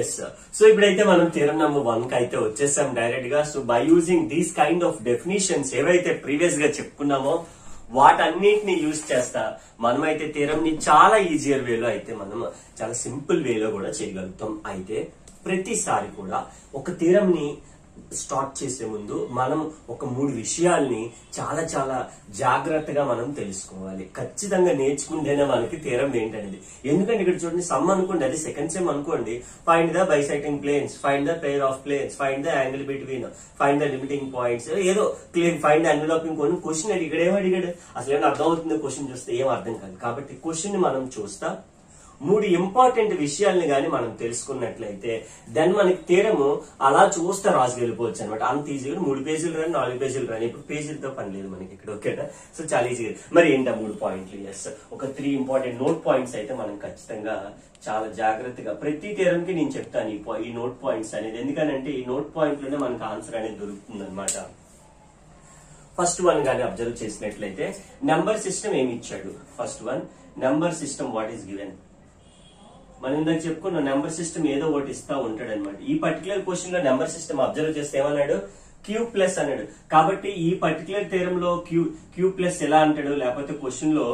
Yes so ఇప్పుడైతే మనం theorem number 1 కి అయితే వచ్చేసాం డైరెక్ట్ గా. So by using these kind of definitions ఏవైతే ప్రీవియస్ గా చెప్పుకున్నామో వాటన్నిటిని యూజ్ చేస్తా మనమైతే థియరం ని చాలా ఈజియర్ వేలో అయితే మనం చాలా సింపుల్ వేలో కూడా చేయగలుగుతాం. అయితే ప్రతిసారి కూడా ఒక థియరం ని స్టార్ట్ చేసే ముందు మనం ఒక 3 విషయాల్ని చాలా చాలా జాగ్రత్తగా మనం తెలుసుకోవాలి. ఖచ్చితంగా నేర్చుకుంటేనే మనకి థియరం ఏంటనేది. ఎందుకంటే ఇక్కడ చూడండి, సమ్ అనుకోండి, అది సెకండ్ సెమ్ అనుకోండి, find the bisecting planes, find the pair of planes, find the angle between, find the limiting points, ఏదో clear find the angle of ఇంకొన్ని క్వశ్చన్ అడిగాడు. ఏం అడిగాడు అసలు ఏమైనా అర్థం అవుతుంది? క్వశ్చన్ చూస్తే ఏం అర్థం కాదు. కాబట్టి క్వశ్చన్ ని మనం చూస్తా 3 ఇంపార్టెంట్ విషయాల్ని గాని మనం తెలుసుకున్నట్లయితే దెన్ మనకి థియరము అలా చూస్తే రాసి వెళ్ళిపోవచ్చు అనమాట. అంత ఈజీగా 3 పేజీలు రాని 4 పేజీలు రాని, ఇప్పుడు పేజీలతో పని లేదు మనకి ఇక్కడ. ఓకేనా? సో చాలా ఈజీగా. మరి ఏంటా 3 పాయింట్లు? ఎస్, ఒక 3 ఇంపార్టెంట్ నోట్ పాయింట్స్ అయితే మనం ఖచ్చితంగా చాలా జాగ్రత్తగా ప్రతి థియరం కి నేను చెప్తాను ఈ నోట్ పాయింట్స్ అనేది. ఎందుకనంటే ఈ నోట్ పాయింట్ లోనే మనకు ఆన్సర్ అనేది దొరుకుతుంది అనమాట. ఫస్ట్ వన్ గానీ అబ్జర్వ్ చేసినట్లయితే నెంబర్ సిస్టమ్ ఏమి ఇచ్చాడు? First one, number system what is given. మనం ఇందాక చెప్పుకున్న నెంబర్ సిస్టమ్ ఏదో ఒకటి ఇస్తా ఉంటాడు అనమాట. ఈ పర్టికులర్ క్వశ్చన్ లో నెంబర్ సిస్టమ్ అబ్జర్వ్ చేస్తే ఏమన్నాడు? క్యూ ప్లస్ అన్నాడు. కాబట్టి ఈ పర్టికులర్ థియరం లో క్యూ ప్లస్ ఎలా అంటాడు? లేకపోతే క్వశ్చన్ లో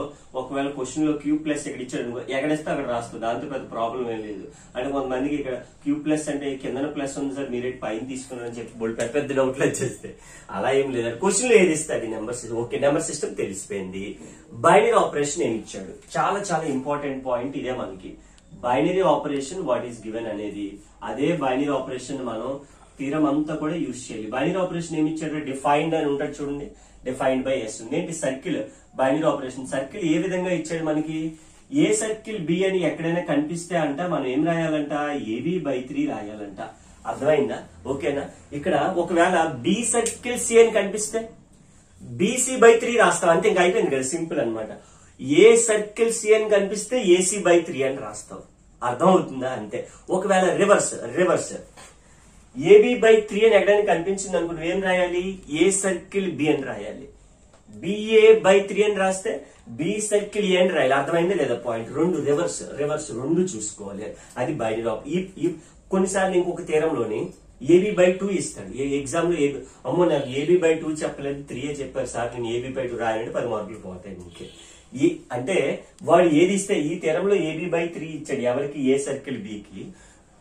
ఒకవేళ క్వశ్చన్ లో క్యూ ప్లస్ ఎక్కడ ఇచ్చాడు, ఎక్కడిస్తే అక్కడ రాస్తుంది, దాంతో పెద్ద ప్రాబ్లం ఏం లేదు. అంటే కొంతమందికి ఇక్కడ క్యూ ప్లస్ అంటే కింద ప్లస్ ఉంది సార్, మీరేట్ పైన తీసుకున్నారని చెప్పి బోల్డ్ పెద్ద పెద్ద డౌట్లు వచ్చేస్తే అలా ఏం లేదు. క్వశ్చన్ లో ఏది ఇస్తుంది? Number system. Okay, number system తెలిసిపోయింది. బైనరీ ఆపరేషన్ ఏమి ఇచ్చాడు? చాలా చాలా ఇంపార్టెంట్ పాయింట్ ఇదే మనకి. Binary operation what is given అనేది, అదే బైనరీ ఆపరేషన్ మనం థియరం అంతా కూడా యూజ్ చేయాలి. బైనరీ ఆపరేషన్ ఏమి ఇచ్చాడు? డిఫైన్డ్ అని ఉంటుంది చూడండి, డిఫైన్డ్ బై ఎస్ ఉంది. ఏంటి? Circle. Binary operation circle a విధంగా ఇచ్చాడు మనకి? ఏ సర్కిల్ బి అని ఎక్కడైనా కనిపిస్తే అంట మనం ఏం రాయాలంట? AB/3 రాయాలంట. అర్థమైందా? ఓకేనా? ఇక్కడ ఒకవేళ బి సర్కిల్ సి అని కనిపిస్తే BC/3 రాస్తాం, అంతే, ఇంకా అయిపోయింది కదా, సింపుల్ అనమాట. ఏ సర్కిల్ సి అని కనిపిస్తే AC/3 అని రాస్తాం. అర్థం అవుతుందా? అంతే. ఒకవేళ రివర్స్ AB/3 అని ఎక్కడైనా కనిపించింది అనుకుంటే ఏం రాయాలి? ఏ సర్కిల్ బి అని రాయాలి. BA/3 అని రాస్తే బి సర్కిల్ ఏ అని రాయాలి. అర్థమైందా లేదా పాయింట్? రెండు రివర్స్ రెండు చూసుకోవాలి. అది బైనరీ. కొన్నిసార్లు ఇంకొక థియరంలోని AB/2 ఇస్తాడు. ఎగ్జామ్ లో అమ్మో నాకు AB/2 చెప్పలేదు, 3 చెప్పారు సార్, నేను AB/2 రాయాలంటే 10 మార్కులు పోతాయి. ఓకే, అంటే వాడు ఏది ఇస్తే ఈ థియరంలో AB/3 ఇచ్చాడు ఎవరికి? A circle బికి.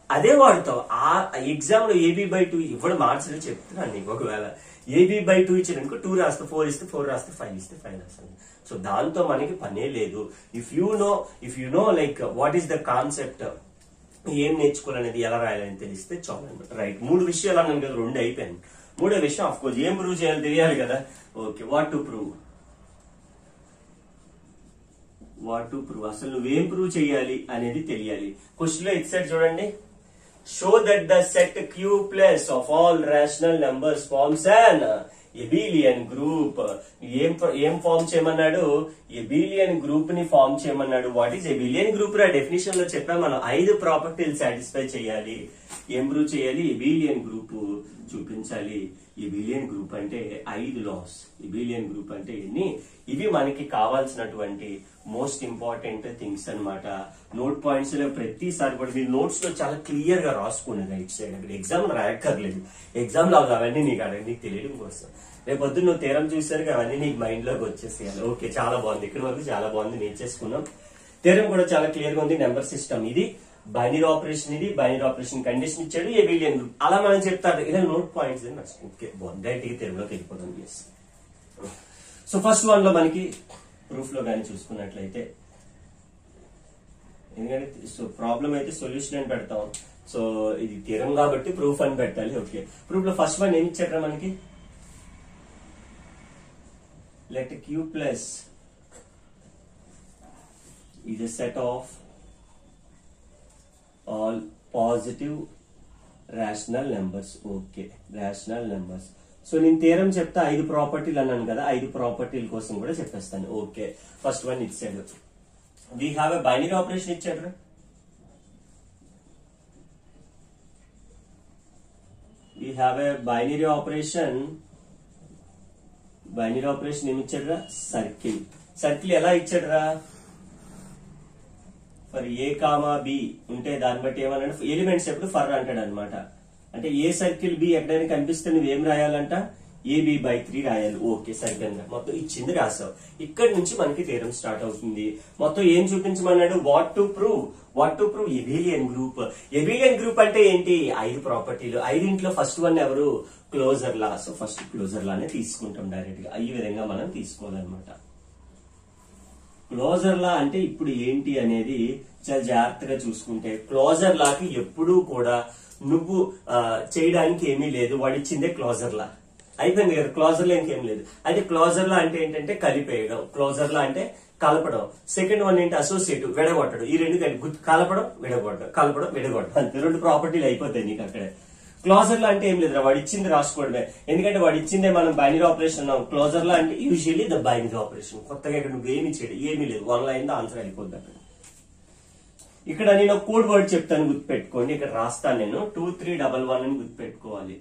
అదే వాడుతావు ఆ ఎగ్జామ్ లో AB/2 ఇవ్వడం మార్చడం చెప్తున్నాను నీకు. ఒకవేళ AB/2 ఇచ్చాడు అనుకో 2 రాస్తే 4 ఇస్తే 4 రాస్తే 5 ఇస్తే 5 రాస్తాను. సో దాంతో మనకి పనే లేదు. If you know like what is the concept, ఏం నేర్చుకోవాలనేది, ఎలా రాయాలని తెలిస్తే చాలు అనమాట. రైట్, 3 విషయాలు అన్నాను కదా, 2 అయిపోయాను. 3వ విషయం ఆఫ్ కోర్స్ ఏం ప్రూవ్ చేయాలి తెలియాలి కదా. Okay, what to prove. అసలు నువ్వేం ప్రూవ్ చేయాలి అనేది తెలియాలి. క్వశ్చన్ లో ఇట్ సైడ్ చూడండి, show that the set Q plus of all rational numbers forms an abelian group. ఏం ఫార్మ్ చేయమన్నాడు? ఎబిలియన్ గ్రూప్ ని ఫార్మ్ చేయమన్నాడు. What is abelian group? Definition లో చెప్పా మనం 5 ప్రాపర్టీలు సాటిస్ఫై చేయాలి. ఏం ప్రూవ్ చేయాలి? ఎబిలియన్ గ్రూప్ చూపించాలి. ఎబిలియన్ గ్రూప్ అంటే 5 లాస్. ఎబిలియన్ గ్రూప్ అంటే ఎన్ని? ఇవి మనకి కావాల్సినటువంటి మోస్ట్ ఇంపార్టెంట్ థింగ్స్ అన్నమాట. నోట్ పాయింట్స్ లో ప్రతిసారి కూడా మీరు నోట్స్ లో చాలా క్లియర్ గా రాసుకునేది రైట్ సైడ్. అక్కడ ఎగ్జామ్ రాయక్కర్లేదు. ఎగ్జామ్ లో అవన్నీ నీకు తెలియడం కోసం. రేపు పొద్దున్న నువ్వు తీరం చూసరికి అవన్నీ నీకు మైండ్ లోకి వచ్చేసేయాలి. ఓకే, చాలా బాగుంది. ఇక్కడ వరకు చాలా బాగుంది, నేర్చేసుకున్నాం. తీరం కూడా చాలా క్లియర్ గా ఉంది. నెంబర్ సిస్టమ్ ఇది, బైనరీ ఆపరేషన్ ఇది, బైనరీ ఆపరేషన్ కండిషన్ ఇచ్చాడు, ఎబిలియన్ గ్రూప్ అలా మనం చెప్తారు. ఇలా నోట్ పాయింట్స్ అని మర్చిపో. ఓకే, బాగుంది. డైరెక్ట్ తెలుగులోకి వెళ్ళిపోతాం. ఎస్, సో ఫస్ట్ వన్ లో మనకి ప్రూఫ్ లో కానీ చూసుకున్నట్లయితే, ఎందుకంటే ప్రాబ్లం అయితే సొల్యూషన్ అని పెడతాం. సో ఇది థియరం కాబట్టి ప్రూఫ్ అని పెట్టాలి. ఓకే, ప్రూఫ్ లో ఫస్ట్ వన్ ఏమి ఇచ్చారా మనకి? let q plus is a set of all positive rational numbers. Okay, rational numbers. So నేను థియరం చెప్తా 5 ప్రాపర్టీలు అన్నాను కదా, 5 ప్రాపర్టీల కోసం కూడా చెప్పేస్తాను. ఓకే, ఫస్ట్ వన్ ఇచ్చాడు. We have a binary operation ఇచ్చాడు. We have a binary operation. Binary operation ఏమి ఇచ్చాడురా? సర్కిల్. సర్కిల్ ఎలా ఇచ్చాడురా? ఫర్ ఏ కామా బి ఉంటే దాన్ని బట్టి ఏమన్నా ఎలిమెంట్స్ ఎప్పుడు ఫర్ అంటాడు అనమాట. అంటే ఏ సర్కిల్ బి ఎక్కడైనా కనిపిస్తే నువ్వేం రాయాలంట, AB/3 రాయాలి. ఓకే, సరిగ్గా మొత్తం ఇచ్చింది రాసావు. ఇక్కడ నుంచి మనకి థీరం స్టార్ట్ అవుతుంది. మొత్తం ఏం చూపించమన్నాడు, what to prove abelian group. Abelian group అంటే ఏంటి, 5 ప్రాపర్టీలు. 5 ఫస్ట్ వన్ ఎవరు, closure law. So first closure లానే తీసుకుంటాం డైరెక్ట్ గా. ఈ విధంగా మనం తీసుకోవాలన్నమాట. క్లోజర్ లా అంటే ఇప్పుడు ఏంటి అనేది చాలా జాగ్రత్తగా చూసుకుంటే, క్లోజర్ లాకి ఎప్పుడూ కూడా నువ్వు చేయడానికి ఏమీ లేదు, వాడిచ్చిందే క్లోజర్ లా. అయిపోయింది కదా, క్లోజర్ లా ఇంకేం లేదు. అయితే క్లోజర్ లా అంటే ఏంటంటే కలిపేయడం, క్లోజర్ లా అంటే కలపడం. సెకండ్ వన్ ఏంటి, అసోసియేటివ్, విడగొట్టడం. ఈ రెండు కలపడం విడగొట్టడం, కలపడం విడగొట్టడం, అంతే. 2 ప్రాపర్టీలు అయిపోతాయి నీకు అక్కడే. క్లోజర్ లా అంటే ఏం లేదు, వాడు ఇచ్చింది రాసుకోవడమే. ఎందుకంటే వాడు ఇచ్చిందే మనం బైనరీ ఆపరేషన్ అన్నాం. క్లోజర్ లా అంటే యూజువల్లీ ద బైనరీ ఆపరేషన్. కొత్తగా ఇక్కడ నువ్వు ఏమి చేయడం ఏమీ లేదు, 1 లైన్ ఆన్సర్ అయిపోద్ది అక్కడ. ఇక్కడ నేను కోడ్ వర్డ్ చెప్తాను, గుర్తుపెట్టుకోండి. ఇక్కడ రాస్తాను నేను 2311 అని గుర్తుపెట్టుకోవాలి.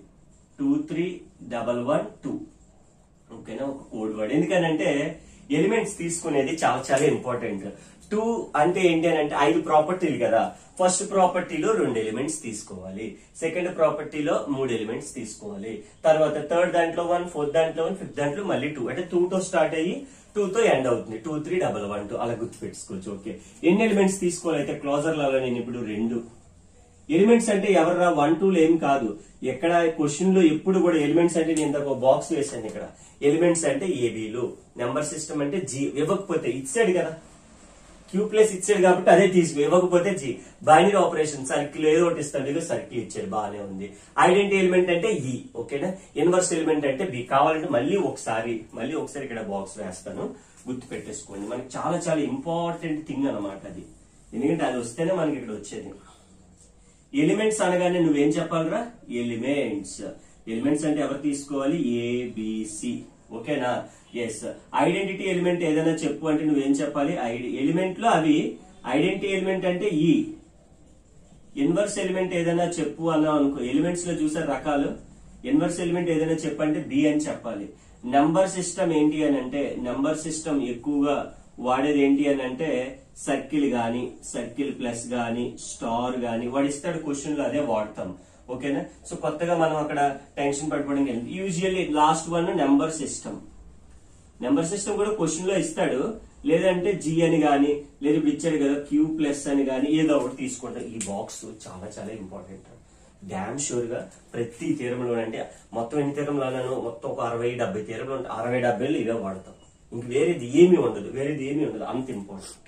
23112. ఓకేనా, ఒక కోడ్ వర్డ్. ఎందుకనంటే ఎలిమెంట్స్ తీసుకునేది చాలా చాలా ఇంపార్టెంట్. 2 అంటే ఏంటి అని అంటే 5 ప్రాపర్టీలు కదా. ఫస్ట్ ప్రాపర్టీలో 2 ఎలిమెంట్స్ తీసుకోవాలి, సెకండ్ ప్రాపర్టీలో 3 ఎలిమెంట్స్ తీసుకోవాలి, తర్వాత థర్డ్ దాంట్లో 1, ఫోర్త్ దాంట్లో 1, ఫిఫ్త్ దాంట్లో మళ్ళీ 2. అంటే 2 తో స్టార్ట్ అయ్యి 2 తో ఎండ్ అవుతుంది. 2311 అలా గుర్తుపెట్టుకోవచ్చు. ఓకే, ఎన్ని ఎలిమెంట్స్ తీసుకోవాలి అయితే క్లోజర్ లలో, నేను ఇప్పుడు 2 ఎలిమెంట్స్ అంటే ఎవర్రా 1 2 ఏం కాదు. ఎక్కడ క్వశ్చన్ లో ఎప్పుడు కూడా ఎలిమెంట్స్ అంటే నేను ఇంతకు బాక్స్ వేసాను ఇక్కడ. ఎలిమెంట్స్ అంటే ఏబీలు, నెంబర్ సిస్టమ్ అంటే జీ. ఇవ్వకపోతే ఇచ్చాడు కదా, క్యూ ప్లస్ ఇచ్చాడు కాబట్టి అదే తీసుకో, ఇవ్వకపోతే జీ. బైనరీ ఆపరేషన్ సర్కిల్ ఏదో ఒకటి ఇస్తాడు, సర్కిల్ ఇచ్చాడు, బాగానే ఉంది. ఐడెంటిటీ ఎలిమెంట్ అంటే ఈ. ఓకేనా, ఇన్వర్స్ ఎలిమెంట్ అంటే బి. కావాలంటే మళ్ళీ ఒకసారి ఇక్కడ బాక్స్ వేస్తాను, గుర్తు పెట్టేసుకోండి. మనకి చాలా చాలా ఇంపార్టెంట్ థింగ్ అనమాట అది. ఎందుకంటే అది వస్తేనే మనకి ఇక్కడ వచ్చేది. ఎలిమెంట్స్ అనగానే నువ్వేం చెప్పాలరా, ఎలిమెంట్స్ అంటే ఎవరు తీసుకోవాలి, ఏబిసి. ఓకేనా, ఎస్. ఐడెంటిటీ ఎలిమెంట్ ఏదైనా చెప్పు అంటే నువ్వేం చెప్పాలి, ఎలిమెంట్ లో అవి. ఐడెంటిటీ ఎలిమెంట్ అంటే ఈ. ఇన్వర్స్ ఎలిమెంట్ ఏదైనా చెప్పు అన్నావు అనుకో, ఎలిమెంట్స్ లో చూసే రకాలు. ఇన్వర్స్ ఎలిమెంట్ ఏదైనా చెప్పంటే బి అని చెప్పాలి. నంబర్ సిస్టమ్ ఏంటి అని అంటే, నంబర్ సిస్టమ్ ఎక్కువగా వాడేది ఏంటి అని అంటే సర్కిల్ గాని, సర్కిల్ ప్లస్ గాని, స్టార్ గాని వాడు ఇస్తాడు క్వశ్చన్ లో, అదే వాడతాం. ఓకేనా, సో కొత్తగా మనం అక్కడ టెన్షన్ పడిపోవడం. Usually last one number system. Number system కూడా క్వశ్చన్ లో ఇస్తాడు, లేదంటే జీ అని గాని, లేదు ఇప్పుడు ఇచ్చాడు కదా క్యూ ప్లస్ అని గాని, ఏదో ఒకటి తీసుకుంటాం. ఈ బాక్స్ చాలా చాలా ఇంపార్టెంట్. డామ్ షూర్ గా ప్రతి తీరంలో, అంటే మొత్తం ఎన్ని తీరంలో అన్నాను, మొత్తం ఒక 60-70 తీరంలో ఉంటాయి. 60-70 ఇవే వాడతాం, ఇంక వేరేది ఏమీ ఉండదు. అంత ఇంపార్టెంట్.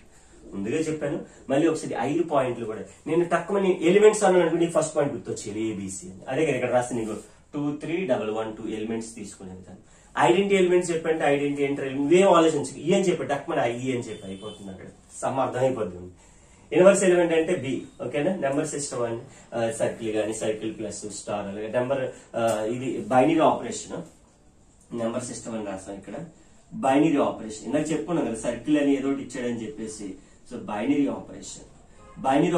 ముందుగా చెప్పాను, మళ్ళీ ఒకసారి 5 పాయింట్లు కూడా. నేను తక్కువ ఎలిమెంట్స్ అన్నాను అనుకుంటే ఫస్ట్ పాయింట్ గుర్తొచ్చేది ఏబిసి అని. అదే కదా ఇక్కడ రాస్తే నీకు 2311 ఎలిమెంట్స్ తీసుకునేది. ఐడెంటిటీ ఎలిమెంట్స్ చెప్పంటే ఐడెంటిటీ ఎంటర్ నువ్వేం ఆలోచించు, ఈ అని చెప్పి తక్కువ ఈ అని చెప్పి అయిపోతుంది, అక్కడ సమ్ అర్థం అయిపోతుంది. ఇన్వర్స్ ఎలిమెంట్ అంటే బి. ఓకేనా, నెంబర్ సిస్టమ్ అని సర్కిల్ గానీ, సర్కిల్ ప్లస్ స్టార్ అలాగే నెంబర్. ఇది బైనరీ ఆపరేషన్. నెంబర్ సిస్టమ్ అని రాస్తాం ఇక్కడ. బైనరీ ఆపరేషన్ ఇందాక చెప్పుకున్నాం కదా, సర్కిల్ అని ఏదో ఇచ్చాడని చెప్పేసి. సో బైనరీ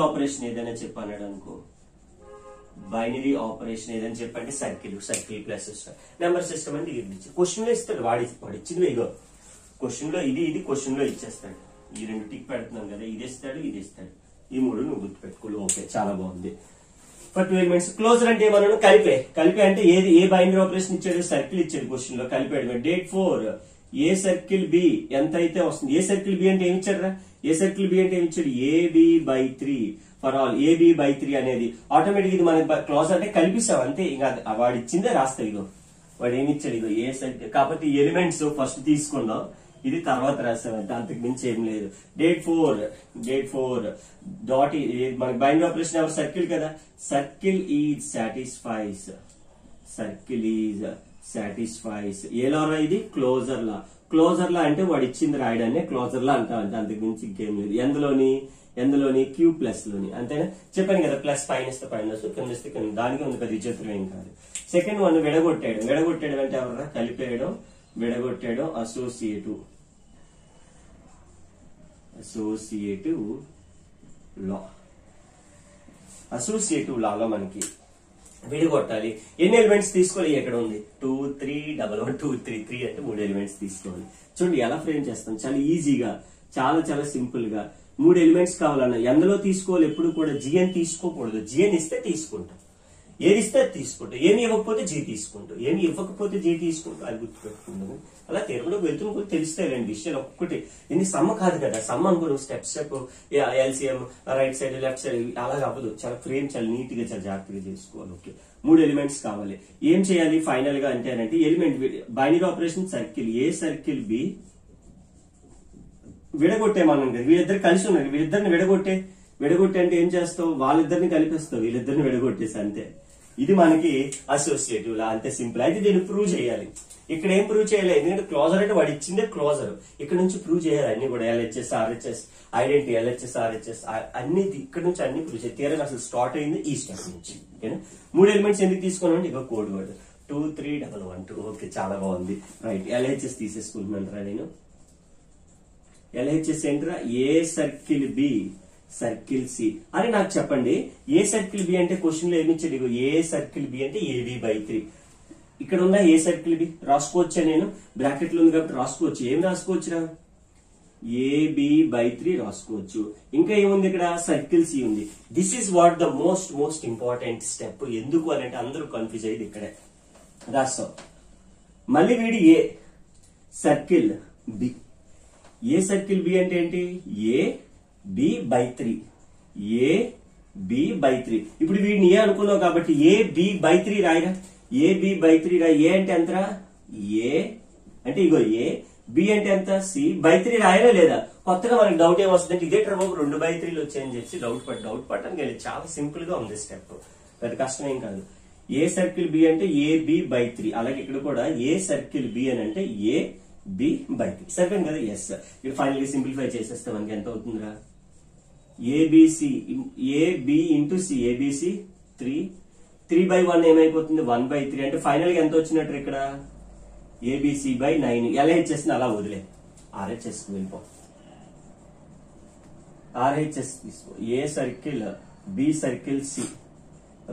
ఆపరేషన్ ఏదైనా చెప్పన్నాడు అనుకో, బైనరీ ఆపరేషన్ ఏదైనా చెప్పండి సర్కిల్ ప్లస్ నెంబర్ సిస్టమ్ అంటే ఇది క్వశ్చన్ లో ఇస్తాడు. వాడు ఇచ్చింది ఇగో క్వశ్చన్ లో, ఇది క్వశ్చన్ లో ఇచ్చేస్తాడు. ఈ 2 టిక్ పెడుతున్నాం కదా, ఇది ఇస్తాడు. ఈ 3 నువ్వు గుర్తుపెట్టుకోవాలి. ఓకే, చాలా బాగుంది. For 2 elements. క్లోజర్ అంటే ఏమన్నాను, కలిపే అంటే ఏది, ఏ బైనరీ ఆపరేషన్ ఇచ్చాడు, సర్కిల్ ఇచ్చాడు క్వశ్చన్ లో, కలిపాడు. డేట్ 4 ఏ సర్కిల్ బి ఎంత అయితే వస్తుంది. ఏ సర్కిల్ బి అంటే ఏమి ఇచ్చాడు, AB/3 ఫర్ ఆల్. AB/3 అనేది ఆటోమేటిక్ ఇది మన క్లోజ్ అంటే కలిపిస్తాం అంతే. ఇంకా వాడు ఇచ్చిందే రాస్తా. ఇగో వాడు ఏమి ఇచ్చాడు, ఇగో ఏ సర్కిల్. కాకపోతే ఎలిమెంట్స్ ఫస్ట్ తీసుకున్నాం, ఇది తర్వాత రాస్తామంటే, అంతకు మించి ఏం లేదు. Date 4 dot. మనకి బైనరీ ఆపరేషన్ ఎవరు, సర్కిల్ కదా. సర్కిల్ ఈజ్ సాటిస్ఫైస్ ఏలా రా, ఇది క్లోజర్ లా అంటే వాడు ఇచ్చింది రాయడాన్ని క్లోజర్ లా అంటాం, అంటే అంతకు మించి ఇంకేం లేదు. ఎందులోని క్యూ ప్లస్ లోని, అంతేనా. చెప్పాను కదా, ప్లస్ పైన ఇస్తే పైన కింద ఇస్తే కింద, దానికి ఉంది పెద్ద విచిత్రం ఏం కాదు. సెకండ్ వన్ విడగొట్టాడు అంటే ఎవరు, కలిపేయడం, విడగొట్టాడు. అసోసియేటివ్ లాలో మనకి విడగొట్టాలి. ఎన్ని ఎలిమెంట్స్ తీసుకోవాలి, ఎక్కడ ఉంది 2311 అంటే 3 ఎలిమెంట్స్ తీసుకోవాలి. చూడండి ఎలా ఫ్రేమ్ చేస్తాం, చాలా ఈజీగా, చాలా సింపుల్ గా. 3 ఎలిమెంట్స్ కావాలన్నా ఎందులో తీసుకోవాలి, ఎప్పుడు కూడా జిఎన్ తీసుకోకూడదు. జిఎన్ ఇస్తే తీసుకుంటాం, ఏది ఇస్తే అది తీసుకుంటాం, ఏమి ఇవ్వకపోతే జీ తీసుకుంటాం, ఏమి ఇవ్వకపోతే జీ తీసుకుంటాం. అది గుర్తుపెట్టుకుంటాం. అలా తీరంలో వెళ్తున్న కూడా తెలుస్తాయి రెండు విషయాలు. ఒక్కటి ఇది సమ్మ కాదు కదా, సమ్మ అనుకో step LCM right side left side అలా అవ్వదు. చాలా ఫ్రేమ్ చాలా నీట్ గా చాలా జాగ్రత్తగా చేసుకోవాలి. ఓకే, 3 ఎలిమెంట్స్ కావాలి. ఏం చేయాలి ఫైనల్ గా అంటే element binary operation circle a circle B విడగొట్టేమన్నాం కదా, వీళ్ళిద్దరు కలిసి ఉన్నారు, వీళ్ళిద్దరిని విడగొట్టే అంటే ఏం చేస్తావు, వాళ్ళిద్దరిని కలిపిస్తావు, వీళ్ళిద్దరిని విడగొట్టేసి అంతే. ఇది మనకి అసోసియేటివ్ లా, అంతే సింపుల్. అయితే దీన్ని ప్రూవ్ చేయాలి. ఇక్కడ ఏం ప్రూవ్ చేయాలి, ఎందుకంటే క్లోజర్ అంటే వాడు ఇచ్చిందే క్లోజర్, ఇక్కడ నుంచి ప్రూవ్ చేయాలి అన్ని కూడా. LHS RHS identity, LHS RHS అన్ని ఇక్కడ నుంచి అన్ని ప్రూవ్ చేయాలి. థియరీ అసలు స్టార్ట్ అయింది ఈ స్టెప్ నుంచి. ఓకేనా, 3 ఎలిమెంట్స్ ఎందుకు తీసుకున్నాం, ఇక కోడ్ వర్డ్ 2 3 1 1 2. ఓకే, చాలా బాగుంది. రైట్, ఎల్హెచ్ఎస్ తీసేసుకుంటున్నాను నేను. ఎల్హెచ్ఎస్ ఏంట్రా, ఏ సర్కిల్ బి సర్కిల్ సి అని నాకు చెప్పండి. ఏ సర్కిల్ బి అంటే క్వశ్చన్ లో ఏమిచ్చాడు, ఏ సర్కిల్ బి అంటే AB/3. ఇక్కడ ఉన్న ఏ సర్కిల్ బి రాసుకోవచ్చా, నేను బ్రాకెట్ లో ఉంది కాబట్టి రాసుకోవచ్చు. ఏం రాసుకోవచ్చురా, AB/3 రాసుకోవచ్చు. ఇంకా ఏముంది ఇక్కడ, సర్కిల్ సి ఉంది. This is what the most important step. ఎందుకు అని అంటే అందరూ కన్ఫ్యూజ్ అయ్యేది ఇక్కడే. రాస్తాం మళ్ళీ వీడి ఏ సర్కిల్ బి, ఏ సర్కిల్ బి అంటే ఏంటి, AB/3, AB/3. ఇప్పుడు వీడిని ఏ అనుకున్నావు కాబట్టి AB/3 రాయరా, AB/3 రా. ఏ అంటే ఎంతరా, ఏ అంటే ఇగో ఏ, బి అంటే ఎంత, C/3 రాయరా లేదా. కొత్తగా మనకి డౌట్ ఏం వస్తుంది అంటే ఇదే బాబు 2/3 వచ్చాయని చెప్పి డౌట్ పట్టడానికి వెళ్ళి. చాలా సింపుల్ గా ఉంది స్టెప్, పెద్ద కష్టం ఏం కాదు. ఏ సర్కిల్ బి అంటే AB/3. అలాగే ఇక్కడ కూడా ఏ సర్కిల్ బి అని అంటే AB/3. సరిపోయింది కదా. ఎస్, ఇక్కడ ఫైనల్ సింప్లిఫై చేసేస్తే మనకి ఎంత అవుతుందిరా, AB ఇంటూ సి, ABC 3/1 ఏమైపోతుంది, 1/3. అంటే ఫైనల్ గా ఎంత వచ్చినట్టు ఇక్కడ, ABC/9. LHS ని అలా వదిలే, RHS వెళ్ళిపో. RHS తీసుకో. A circle B circle C,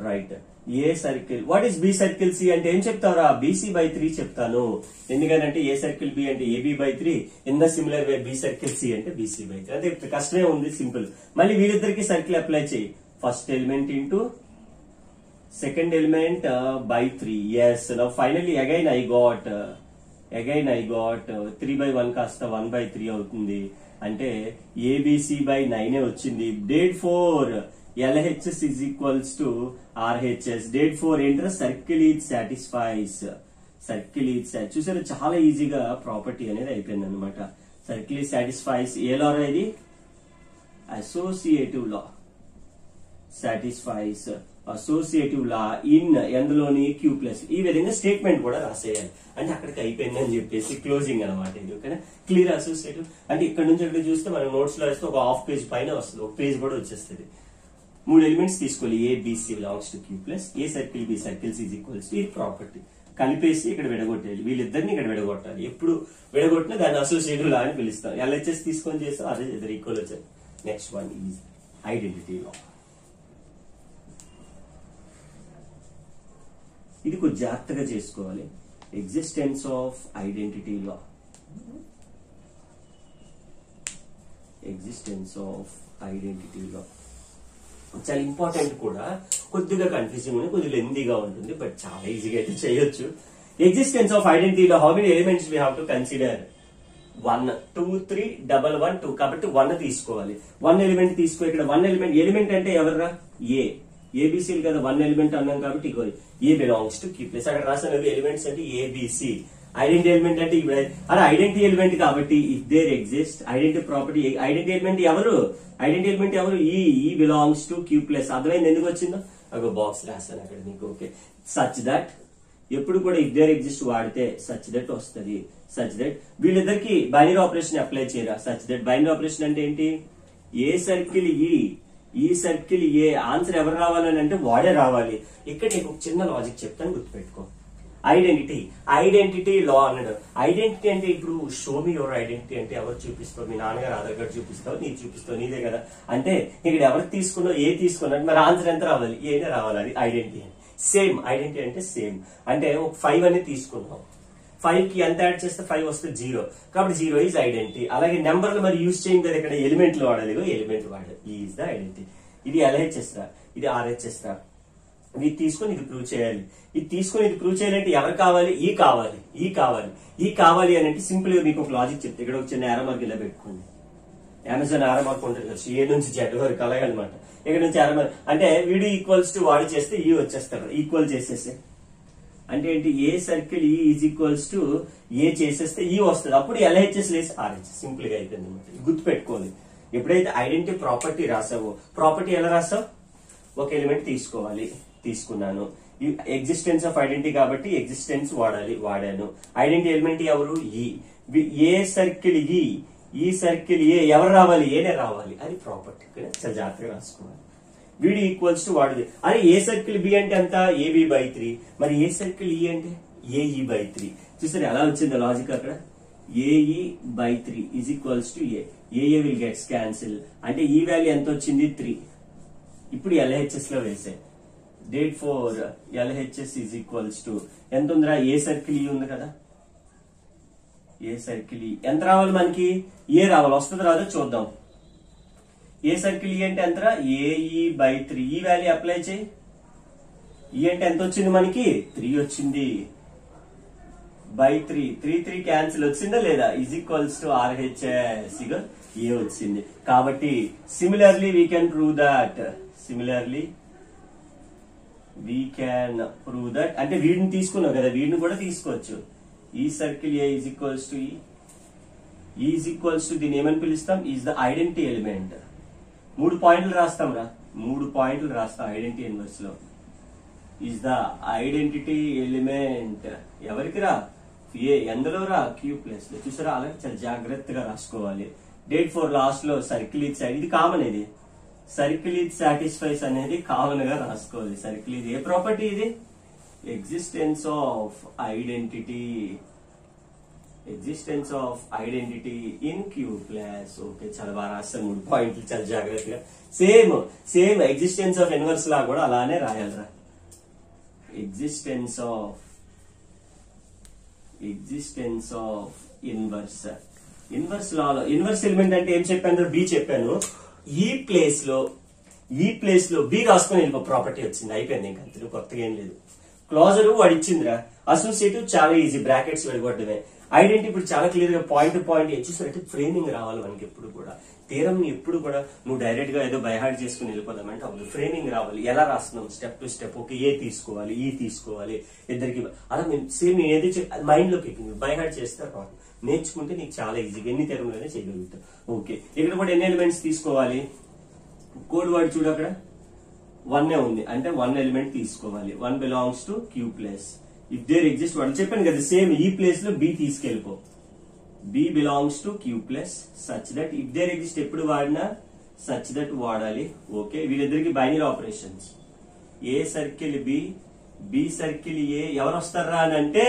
right. A circle, what is B circle C అంటే ఏం చెప్తారా, BC/3 చెప్తాను. ఎందుకంటే ఏ సర్కిల్ బి అంటే AB/3, in the similar way b circle C అంటే BC/3. అంటే కష్టమే ఉంది, సింపుల్. మళ్ళీ వీళ్ళిద్దరికి సర్కిల్ అప్లై చేయి. First element into second element by 3. Yes, now finally again I got 3/1 కాస్త 1/3 అవుతుంది. అంటే ABC/9 వచ్చింది. డేట్ 4 LHS is equals to RHS. Date 4 ఏంట్రా, సర్కిల్ ఈజ్ సాటిస్ఫైస్. చూసారా, చాలా ఈజీగా ప్రాపర్టీ అనేది అయిపోయింది అనమాట. Circle is satisfies. A law ఇది, associative law. Satisfies associative law in ఎందులోని Q+. ఈ విధంగా స్టేట్మెంట్ కూడా రాసేయాలి. అంటే అక్కడికి అయిపోయింది అని చెప్పేసి క్లోజింగ్ అనమాట ఇది. ఓకేనా, క్లియర్. అసోసియేటివ్ అంటే ఇక్కడ నుంచి అక్కడ చూస్తే మనం నోట్స్ లో వేస్తే ఒక హాఫ్ పేజ్ పైన వస్తుంది, ఒక పేజ్ కూడా వచ్చేస్తుంది. 3 ఎలిమెంట్స్ తీసుకోవాలి. ABC belongs to Q+. A circle b circles is equals to e property. కలిపేసి ఇక్కడ విడగొట్టేయాలి, వీళ్ళిద్దరిని ఇక్కడ విడగొట్టాలి. ఎప్పుడు విడగొట్టినా దాన్ని అసోసియేటివ్ లా అని పిలుస్తాం. LHS తీసుకొని చేస్తాం, అదే ఇద్దరు ఈక్వల్ వచ్చారు. నెక్స్ట్ వన్ ఈజ్ ఐడెంటిటీ లా. ఇది కొంచెం జాగ్రత్తగా చేసుకోవాలి. ఎగ్జిస్టెన్స్ ఆఫ్ ఐడెంటిటీ లా. చాలా ఇంపార్టెంట్ కూడా, కొద్దిగా కన్ఫ్యూజింగ్ ఉంది, కొద్దిగా లెందీగా ఉంటుంది, బట్ చాలా ఈజీగా అయితే చేయొచ్చు. ఎగ్జిస్టెన్స్ ఆఫ్ ఐడెంటిటీలో how many elements we have to consider, 1 2 3 1 1 2. కాబట్టి 1 తీసుకోవాలి. 1 ఎలిమెంట్ తీసుకో. ఇక్కడ 1 ఎలిమెంట్ అంటే ఎవర్రా, ABC కదా. 1 ఎలిమెంట్ అన్నాం కాబట్టి ఇగో ఏ బిలాంగ్స్ టు Q+. అక్కడ రాసిన ఎలిమెంట్స్ అంటే ABC. ఐడెంటిటీ ఎలిమెంట్ అంటే అరే ఐడెంటిటీ ఎలిమెంట్ కాబట్టి if there exist identity property. Identity element ఎవరు, ఈ బిలాంగ్స్ టు Q+. అర్థమైంది ఎందుకు వచ్చిందో, ఒక బాక్స్ రాస్తాను అక్కడ మీకు. Okay, such that. ఎప్పుడు కూడా ఇఫ్ దేర్ ఎగ్జిస్ట్ వాడితే సచ్ దట్ వస్తుంది. సచ్ దట్ వీళ్ళిద్దరికి బైనరీ ఆపరేషన్ అప్లై చేయరా. సచ్ దట్ బైనరీ ఆపరేషన్ అంటే ఏంటి, ఏ సర్కిల్ ఈ సర్కిల్ ఏ, ఆన్సర్ ఎవరు రావాలని అంటే వాడే రావాలి. ఇక్కడ నీకు ఒక చిన్న లాజిక్ చెప్తాను, గుర్తుపెట్టుకో. ఐడెంటిటీ లా అన్నాడు. ఐడెంటిటీ అంటే ఇప్పుడు షో మీ యువర్ ఐడెంటిటీ అంటే ఎవరు చూపిస్తావు, మీ నాన్నగారు ఆధార్ కార్డు చూపిస్తావు, నీకు చూపిస్తావు, నీదే కదా. అంటే ఇక్కడ ఎవరికి తీసుకున్నావు, ఏ తీసుకున్నాడు, మరి ఆన్సర్ ఎంత రావాలి, ఏనే రావాలి. అది ఐడెంటిటీ. సేమ్ ఐడెంటిటీ అంటే సేమ్. అంటే ఒక 5 అనేది తీసుకున్నావు. 5 కి ఎంత యాడ్ చేస్తే 5 వస్తే 0, కాబట్టి 0 ఈజ్ ఐడెంటిటీ. అలాగే నెంబర్లు మరి యూజ్ చేయం కదా, ఇక్కడ ఎలిమెంట్లు వాడాలి, ఎలిమెంట్ వాడాలి, ఈజ్ ద ఐడెంటిటీ. ఇది LHS రా, ఇది RHS రా. ఇది తీసుకొని ఇది ప్రూవ్ చేయాలి, ఇది తీసుకొని ఇది ప్రూవ్ చేయాలంటే ఎవరు కావాలి, ఈ కావాలి, ఈ కావాలి, ఈ కావాలి అని అంటే సింపుల్ గా మీకు ఒక లాజిక్ చెప్తే, ఇక్కడ ఒక చిన్న యారో మార్క్ ఇలా పెట్టుకోండి. అమెజాన్ యారో మార్క్ ఉంటుంది కదా, ఏ నుంచి జెడ్ వరకు అలాగే అనమాట. ఇక్కడ నుంచి యారో మార్క్ అంటే వీడు ఈక్వల్స్ టు వాడు చేస్తే ఈ వచ్చేస్తాడు, ఈక్వల్ చేసేస్తే అంటే ఏంటి, ఏ సర్కిల్ ఈ ఈజ్ ఈక్వల్స్ టు ఏ చేసేస్తే ఈ వస్తుంది, అప్పుడు LHS లేసి RHS. సింపుల్ గా అయిపోయింది అనమాట. గుర్తు పెట్టుకోవాలి, ఎప్పుడైతే ఐడెంటిటీ ప్రాపర్టీ రాసావో, ప్రాపర్టీ ఎలా రాసావు, ఒక ఎలిమెంట్ తీసుకోవాలి, తీసుకున్నాను. ఎగ్జిస్టెన్స్ ఆఫ్ ఐడెంటిటీ కాబట్టి ఎగ్జిస్టెన్స్ వాడాలి, వాడాను. ఐడెంటిటీ ఎలిమెంట్ ఎవరు, ఏ సర్కిల్ ఈ సర్కిల్ ఏ ఎవరు రావాలి, ఏనే రావాలి, అది ప్రాపర్టీ. చాలా జాగ్రత్తగా రాసుకోవాలి. వీడి ఈక్వల్స్ టు వాడు. అరే ఏ సర్కిల్ బి అంటే ఎంత, AB/3. మరి ఏ సర్కిల్ ఈ అంటే AE/3. చూసారు ఎలా వచ్చింది లాజిక్ అక్కడ, AE/3 is equals to A will gets cancel. అంటే ఈ వాల్యూ ఎంత వచ్చింది, 3. ఇప్పుడు LHS లో వేసే date four LHS is equals to ఎంత ఉందిరా, ఏ సర్కిల్ ఈ ఉంది కదా, ఏ సర్కిల్ ఈ ఎంత రావాలి మనకి, ఏ రావాలి, వస్తుంది రాదో చూద్దాం. ఏ సర్కిల్ ఈ అంటే ఎంత, AE/3. ఈ వాల్యూ అప్లై చేయి. ఈ అంటే ఎంత వచ్చింది మనకి, 3 వచ్చింది. by3 3 క్యాన్సిల్ వచ్చిందా లేదా, ఈజ్ ఈక్వల్స్ టు RHS. ఇక ఏ వచ్చింది. కాబట్టి similarly we can prove that, అంటే వీడిని తీసుకున్నాం కదా, వీడిని కూడా తీసుకోవచ్చు. ఈ circle a is equals to is equals to దీన్ని ఏమని పిలుస్తాం, ఈజ్ ద ఐడెంటిటీ ఎలిమెంట్. 3 పాయింట్లు రాస్తాం రా, 3 పాయింట్లు రాస్తాం ఐడెంటిటీ ఇన్వర్స్ లో. ఈజ్ ద ఐడెంటిటీ ఎలిమెంట్ ఎవరికి రా, ఏ ఎందులో రా, Q ప్లస్ లో. చూసారా, అలాగే చాలా జాగ్రత్తగా రాసుకోవాలి. డేట్ ఫోర్ లాస్ట్ లో సర్కిల్ ఈజ్ సైడ్, ఇది కామన్, ఇది సర్కిల్ ఈజ్ సాటిస్ఫైస్ అనేది కామన్ గా రాసుకోవాలి. సర్కిల్ ఇది ఏ ప్రాపర్టీ, ఇది existence of identity, existence of identity in Q plus. Okay, చాలా బాగా రాస్తాను. 3 పాయింట్లు చాలా జాగ్రత్తగా. Same existence of inverse law కూడా అలానే రాయాలరా. Existence of inverse Lalo inverse element అంటే ఏం చెప్పాను, బి చెప్పాను. ఈ ప్లేస్ లో బి రాసుకొని వెళ్ళిపో, ప్రాపర్టీ వచ్చింది, అయిపోయింది. ఇంకా అంతే, కొత్తగా ఏం లేదు. క్లోజర్ వాడు ఇచ్చిందిరా, అసోసియేటివ్ చాలా ఈజీ, బ్రాకెట్స్ వెళ్ళగొట్టడమే. ఐడెంటిటీ ఇప్పుడు చాలా క్లియర్ గా పాయింట్ పాయింట్ చూసారంటే ఫ్రేమింగ్ రావాలి మనకి. ఎప్పుడు కూడా థీరం ని ఎప్పుడు కూడా నువ్వు డైరెక్ట్ గా ఏదో బైహార్ట్ చేసుకుని వెళ్ళిపోదామంటే అప్పుడు ఫ్రేమింగ్ రావాలి. ఎలా రాస్తున్నాం, స్టెప్ టు స్టెప్. ఓకే, ఏ తీసుకోవాలి, ఈ తీసుకోవాలి, ఇద్దరికి అలా సేమ్ నేను ఏది మైండ్ లోకి ఎక్కింది. బైహార్ట్ చేస్తే రాదు, నేర్చుకుంటే నీకు చాలా ఈజీగా ఎన్ని థీరంలోనే చేయగలుగుతావు. ఓకే, ఇక్కడ కూడా ఎన్ని ఎలిమెంట్స్ తీసుకోవాలి, కోడ్ వర్డ్ చూడు అక్కడ 1 ఉంది అంటే 1 ఎలిమెంట్ తీసుకోవాలి. 1 belongs to Q plus. If there exist వాడు చెప్పాను కదా, సేమ్ ఈ ప్లేస్ లో బి తీసుకెళ్ళిపో. B belongs to Q plus such that if there exist ఎప్పుడు వాడినా సచ్ దట్ వాడాలి. ఓకే, వీళ్ళిద్దరికి binary operations. A circle B circle A ఎవరు వస్తారా అని అంటే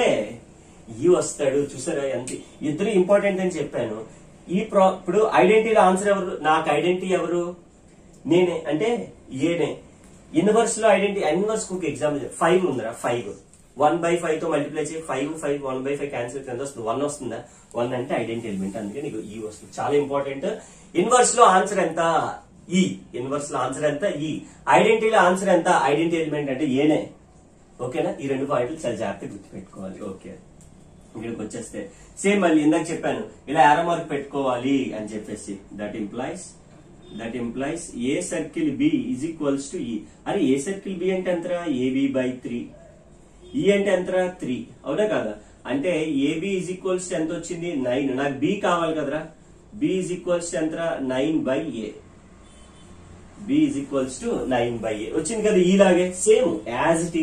ఈ వస్తాడు. చూసారా ఎంత ఇద్దరు ఇంపార్టెంట్ అని చెప్పాను. ఇప్పుడు ఐడెంటిటీలో ఆన్సర్ ఎవరు, నాకు ఐడెంటిటీ ఎవరు, నేనే అంటే ఏనే. ఇన్వర్స్ లో ఐడెంటిటీ, ఇన్వర్స్ కు ఎగ్జాంపుల్ 5 ఉందిరా, 5 1/5 తో మల్టిప్లై చేయి. 5 1/5 క్యాన్సిల్ ఎంత వస్తుంది, 1 వస్తుందా. 1 అంటే ఐడెంటిటీ ఎలిమెంట్, అందుకే నీకు ఈ వస్తుంది. చాలా ఇంపార్టెంట్. ఇన్వర్స్ లో ఆన్సర్ ఎంత, ఈ. ఇన్వర్స్ లో ఆన్సర్ ఎంత, ఈ. ఐడెంటిటీలో ఆన్సర్ ఎంత, ఐడెంటిటీ ఎలిమెంట్ అంటే ఏనే. ఓకేనా, ఈ 2 పాయింట్లు చాలా జాగ్రత్తగా గుర్తుపెట్టుకోవాలి. ఓకే, ఇక్కడికి వచ్చేస్తే సేమ్ మళ్ళీ ఇందాక చెప్పాను, ఇలా యారో మార్క్ పెట్టుకోవాలి అని చెప్పేసి. That implies a circle b is equals to e. అరే ఏ సర్కిల్ బి అంటే ఎంతరా, AB/3. ఈ అంటే ఎంతరా, 3. అవునా కదా, అంటే AB ఈజ్ ఈక్వల్స్ టు ఎంత వచ్చింది, 9. నాకు బి కావాలి కదరా. బి ఈజ్ ఈక్వల్స్ టు ఎంతరా, 9/A. B is equals to 9/A వచ్చింది కదా. ఈలాగే సేమ్ యాజ్ ఇట్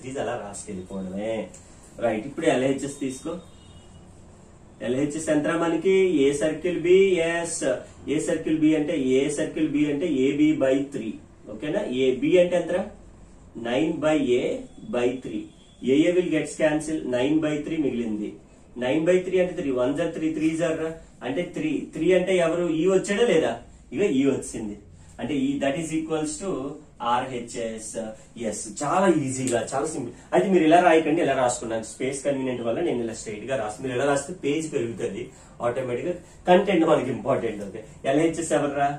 ఈజ్ అలా రాసుకెళ్ళిపోవడమే. రైట్, ఇప్పుడు LHS తీసుకో. LHS ఎంతరా మనకి, ఏ సర్కిల్ బి. ఏ సర్కిల్ బి అంటే AB/3. ఓకేనా, బి అంటే ఎంతరా, 9/A/3. A will gets cancel, 9/3 మిగిలింది. 9/3 అంటే 3 1 3 3 అంటే 3 అంటే ఎవరు, ఈ వచ్చాడా లేదా, ఇక ఈ వచ్చింది. అంటే that is equals to RHS. Yes, చాలా ఈజీగా, చాలా సింపుల్. అయితే మీరు ఇలా రాయకండి, ఇలా రాసుకున్నాను స్పేస్ కన్వీనియంట్ వల్ల నేను ఇలా స్ట్రైట్ గా రాస్తాను. మీరు ఇలా రాస్తే పేజ్ పెరుగుతుంది ఆటోమేటిక్ గా. కంటెంట్ మనకి ఇంపార్టెంట్. ఓకే, LHS ఎవర్రా?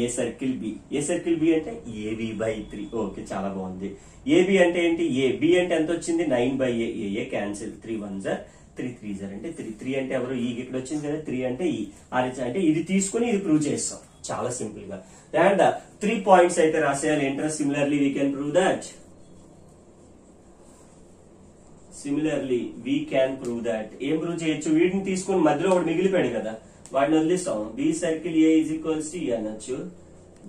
ఏ సర్కిల్ బి. ఏ సర్కిల్ బి అంటే AB/3. ఓకే, చాలా బాగుంది. AB అంటే ఏంటి? B అంటే ఎంత వచ్చింది? 9/A. ఏ క్యాన్సిల్, 3 1s 3 3s అంటే 3. 3 అంటే ఎవరు? ఈ ఇక్కడ వచ్చింది కదా, 3 అంటే ఈ. RH అంటే ఇది తీసుకుని ఇది ప్రూవ్ చేస్తాం చాలా సింపుల్ గా. అండ్ 3 పాయింట్స్ అయితే రాసేయాలి. ఏంటంటే similarly we can prove that. Similarly we can prove that. ఏం ప్రూవ్ చేయొచ్చు? వీటిని తీసుకుని మధ్యలో ఒకటి మిగిలిపోయాడు కదా, వాటిని వదిలేస్తాం. B circle A is equals to అనొచ్చు.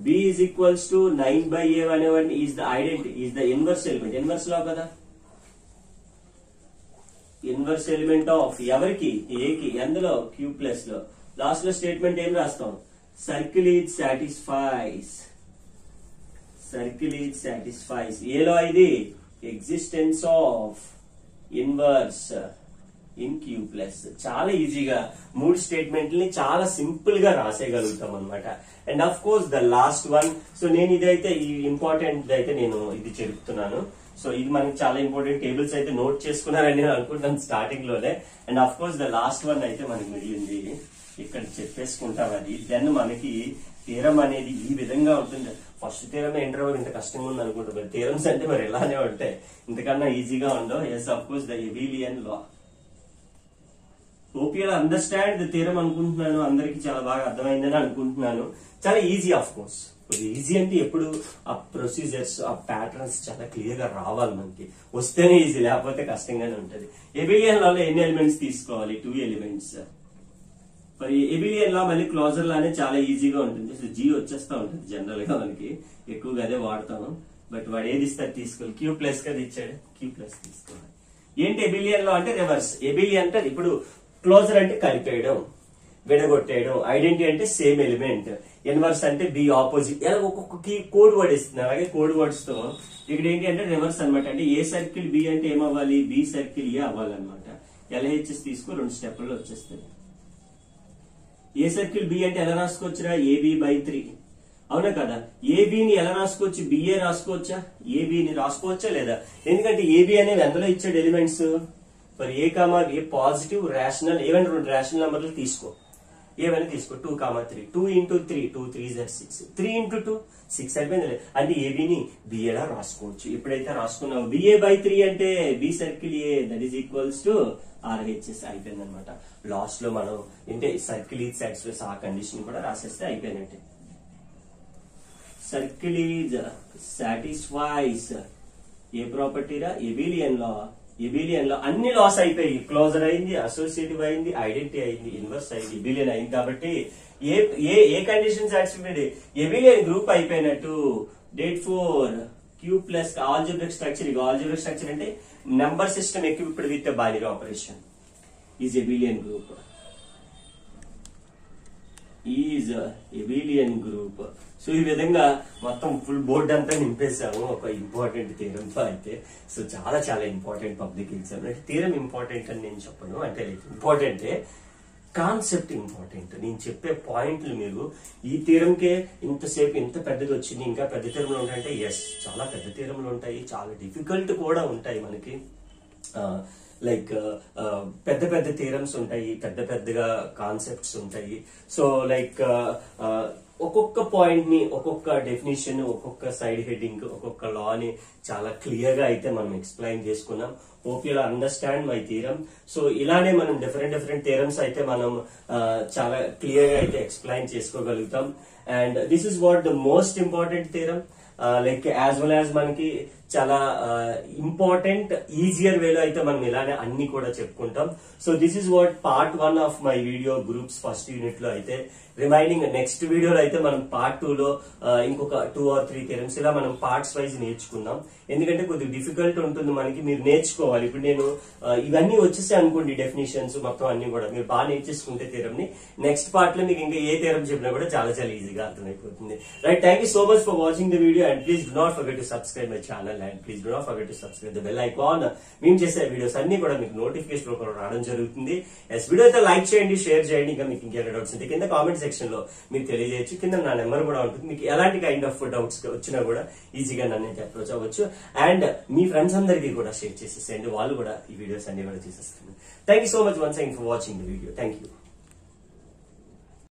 B is equals to 9/A అనేవాడిని is the identity, is the inverse element. Inverse లో కదా, ఇన్వర్స్ ఎలిమెంట్ ఆఫ్ ఎవరికి? A కి. ఎందులో? Q ప్లస్ లో. లాస్ట్ లో స్టేట్మెంట్ ఏం రాస్తాం? Circle is satisfies. Circle is satisfies. ఏలో ఇది existence of inverse in Q plus. చాలా ఈజీగా 3 స్టేట్మెంట్ని చాలా సింపుల్ గా రాసేయగలుగుతాం అనమాట. And of course the last one. So నేను ఇదైతే ఈ ఇంపార్టెంట్ అయితే నేను ఇది చెప్తున్నాను. సో ఇది మనకి చాలా ఇంపార్టెంట్. టేబుల్స్ అయితే నోట్ చేసుకున్నారని నేను అనుకుంటాను స్టార్టింగ్ లోనే. And of course the last one అయితే మనకి మిగిలింది, ఇక్కడ చెప్పేసుకుంటాం అది. దెన్ మనకి థీరం అనేది ఈ విధంగా ఉంటుంది. ఫస్ట్ థీరం ఏంటో ఇంత కష్టంగా ఉంది అనుకుంటారు. థీరమ్స్ అంటే మరి ఎలానే ఉంటాయి, ఇంతకన్నా ఈజీగా ఉండవు. Yes, of course the abelian law. Hope you understand the theorem అనుకుంటున్నాను. అందరికి చాలా బాగా అర్థమైందని అనుకుంటున్నాను. చాలా ఈజీ. ఆఫ్ కోర్స్ ఈజీ అంటే ఎప్పుడు ఆ ప్రొసీజర్స్, ఆ ప్యాటర్న్స్ చాలా క్లియర్ గా రావాలి మనకి. వస్తేనే ఈజీ, లేకపోతే కష్టంగానే ఉంటది. ఎబిలియన్ లాలో ఎన్ని ఎలిమెంట్స్ తీసుకోవాలి? 2 ఎలిమెంట్స్. మరి ఎబిలియన్ లా మళ్ళీ క్లోజర్ లానే చాలా ఈజీగా ఉంటుంది. సో G వచ్చేస్తా ఉంటుంది జనరల్ గా, మనకి ఎక్కువగా అదే వాడతాను. బట్ వాడు ఏది ఇస్తారు? తీసుకోవాలి. Q ప్లస్ కదా ఇచ్చాడు, Q ప్లస్ తీసుకోవాలి. ఏంటి ఎబిలియన్ లా అంటే? రివర్స్. ఎబిలియన్ అంటే ఇప్పుడు క్లోజర్ అంటే కలిపేయడం, విడగొట్టేయడం. ఐడెంటిటీ అంటే సేమ్ ఎలిమెంట్. ఇన్వర్స్ అంటే B ఆపోజిట్. ఇలా ఒక్కొక్క కోడ్ వర్డ్ ఇస్తుంది. అలాగే కోడ్ వర్డ్స్ తో ఇక్కడ ఏంటి అంటే రివర్స్ అనమాట. అంటే ఏ సర్కిల్ B అంటే ఏమవ్వాలి? B సర్కిల్ A అవ్వాలన్నమాట. LHS తీసుకో, 2 స్టెప్లలో వచ్చేస్తుంది. ఏ సర్కిల్ B అంటే ఎలా రాసుకోవచ్చురా? AB/3. అవునా కదా? ఏబిని ఎలా రాసుకోవచ్చు? BA రాసుకోవచ్చా? ఏబిని రాసుకోవచ్చా లేదా? ఎందుకంటే AB అనేవి ఎందులో ఇచ్చాడు ఎలిమెంట్స్? మరి A, A పాజిటివ్ రేషనల్, ఏవైనా 2 రేషనల్ నెంబర్లు తీసుకో. ఏవైనా తీసుకో. 2, 3. 2 into 3, 2 3s 6. 3 into 2 6 అయిపోయింది. అంటే ఏబిని BA లా రాసుకోవచ్చు. ఎప్పుడైతే రాసుకున్నావు BA/3 అంటే B circle A that is equals to RHS అయిపోయింది అనమాట. లాస్ట్ లో మనం అంటే సర్కిల్ ఈజ్ సాటిస్ఫైస్ ఆ కండిషన్ కూడా రాసేస్తే అయిపోయినట్టే. సర్కిల్ ఈజ్ సాటిస్ఫైస్ ఏ ప్రాపర్టీరా? Abelian law. ఎబిలియన్ లో అన్ని లాస్ అయిపోయి, క్లోజర్ అయింది, అసోసియేటివ్ అయింది, ఐడెంటిటీ అయింది, ఇన్వర్స్ అయింది, ఎబిలియన్ అయింది. కాబట్టి ఏ కండిషన్ సాటిస్ఫైడ్? ఎబిలియన్ గ్రూప్ అయిపోయినట్టు. Date 4 Q plus algebraic structure. ఇక ఆల్జిబ్రిక్ స్ట్రక్చర్ అంటే number system equipped with binary operation is ఎబిలియన్ group. Is ఎబిలియన్ group. So ఈ విధంగా మొత్తం ఫుల్ బోర్డ్ అంతా నింపేశాము ఒక ఇంపార్టెంట్ థీరం తో అయితే. సో చాలా చాలా ఇంపార్టెంట్ పబ్లిక్ ఎగ్జామ్. అంటే థీరం ఇంపార్టెంట్ అని నేను చెప్పను, అంటే ఇంపార్టెంటే, కాన్సెప్ట్ ఇంపార్టెంట్. నేను చెప్పే పాయింట్లు మీరు ఈ థీరంకే ఇంతసేపు ఇంత పెద్దది వచ్చింది, ఇంకా పెద్ద థీరంలు ఉంటాయంటే ఎస్, చాలా పెద్ద థీరంలు ఉంటాయి, చాలా డిఫికల్ట్ కూడా ఉంటాయి మనకి. లైక్ పెద్ద పెద్ద థీరమ్స్ ఉంటాయి, పెద్ద పెద్దగా కాన్సెప్ట్స్ ఉంటాయి. సో లైక్ ఒక్కొక్క పాయింట్ ని, ఒక్కొక్క డెఫినేషన్, ఒక్కొక్క సైడ్ హెడ్డింగ్, ఒక్కొక్క లా ని చాలా క్లియర్ గా అయితే మనం ఎక్స్ప్లెయిన్ చేసుకున్నాం. Hope you understand my theorem. So ఇలానే మనం డిఫరెంట్ థీరమ్స్ అయితే మనం చాలా క్లియర్ గా అయితే ఎక్స్ప్లెయిన్ చేసుకోగలుగుతాం. And this is what the most important theorem. Like as well as మనకి చాలా ఇంపార్టెంట్ ఈజియర్ వేలో అయితే మనం ఇలానే అన్ని కూడా చెప్పుకుంటాం. So this is what part 1 of my video groups first unit లో అయితే. రిమైనింగ్ నెక్స్ట్ వీడియోలో అయితే మనం పార్ట్ 2 లో ఇంకొక 2 or 3 థియరమ్స్ ఇలా మనం పార్ట్స్ వైజ్ నేర్చుకుందాం. ఎందుకంటే కొద్దిగా డిఫికల్ట్ ఉంటుంది మనకి, మీరు నేర్చుకోవాలి. ఇప్పుడు నేను ఇవన్నీ వచ్చేసాయి అనుకోండి, డెఫినేషన్స్ మొత్తం అన్ని కూడా మీరు బాగా నేర్చేసుకుంటే థియరం ని, నెక్స్ట్ పార్ట్ లో మీకు ఇంకా ఏ థియరం చెప్పినా కూడా చాలా చాలా ఈజీగా అర్థమైపోతుంది. Right, thank you so much for watching the video and please do not forget to subscribe my channel. Channel and please do not forget to subscribe the bell icon. మేము చేసే వీడియోస్ అన్ని కూడా మీకు నోటిఫికేషన్ రూపంలో రావడం జరుగుతుంది. Video అయితే like చేయండి, షేర్ చేయండి. ఇంకా మీకు ఇంకేమైనా డౌట్స్ ఉంటే కింద కామెంట్ సెక్షన్ లో మీరు తెలియజేయచ్చు. కింద నా నెంబర్ కూడా ఉంటుంది. మీకు ఎలాంటి కైండ్ ఆఫ్ డౌట్స్ వచ్చినా కూడా ఈజీగా నన్ను అప్రోచ్ అవ్వచ్చు. అండ్ మీ ఫ్రెండ్స్ అందరికీ కూడా షేర్ చేసేసేయండి, వాళ్ళు కూడా ఈ వీడియోస్ అన్ని కూడా చూసేస్తారు. Thank you so much once again for watching the video. Thank you.